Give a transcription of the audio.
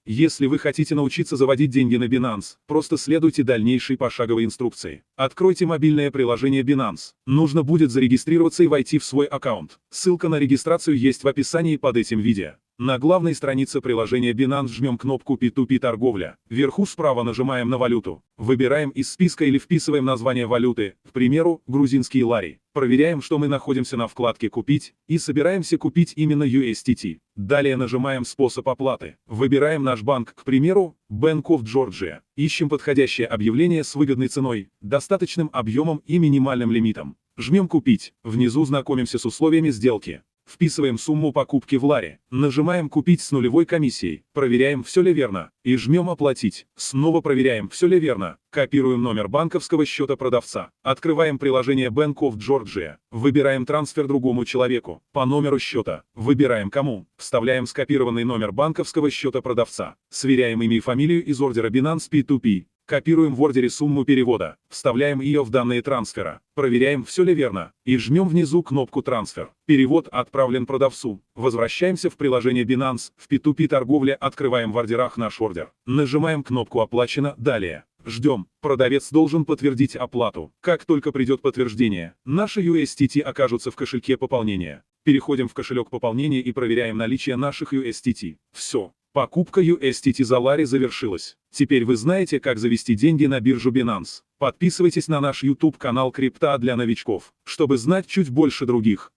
Если вы хотите научиться заводить деньги на Binance, просто следуйте дальнейшей пошаговой инструкции. Откройте мобильное приложение Binance. Нужно будет зарегистрироваться и войти в свой аккаунт. Ссылка на регистрацию есть в описании под этим видео. На главной странице приложения Binance жмем кнопку P2P торговля. Вверху справа нажимаем на валюту. Выбираем из списка или вписываем название валюты, к примеру, грузинский лари. Проверяем, что мы находимся на вкладке «Купить» и собираемся купить именно USDT. Далее нажимаем «Способ оплаты». Выбираем наш банк, к примеру, Bank of Georgia. Ищем подходящее объявление с выгодной ценой, достаточным объемом и минимальным лимитом. Жмем «Купить». Внизу знакомимся с условиями сделки. Вписываем сумму покупки в ларе. Нажимаем «Купить с нулевой комиссией». Проверяем, все ли верно. И жмем «Оплатить». Снова проверяем, все ли верно. Копируем номер банковского счета продавца. Открываем приложение Bank of Georgia. Выбираем трансфер другому человеку. По номеру счета. Выбираем кому. Вставляем скопированный номер банковского счета продавца. Сверяем имя и фамилию из ордера Binance P2P. Копируем в ордере сумму перевода, вставляем ее в данные трансфера, проверяем, все ли верно, и жмем внизу кнопку «Трансфер». Перевод отправлен продавцу. Возвращаемся в приложение Binance, в P2P торговле открываем в ордерах наш ордер. Нажимаем кнопку «Оплачено», далее. Ждем. Продавец должен подтвердить оплату. Как только придет подтверждение, наши USDT окажутся в кошельке пополнения. Переходим в кошелек пополнения и проверяем наличие наших USDT. Все. Покупка USDT за лари завершилась. Теперь вы знаете, как завести деньги на биржу Binance. Подписывайтесь на наш YouTube канал Крипта для новичков, чтобы знать чуть больше других.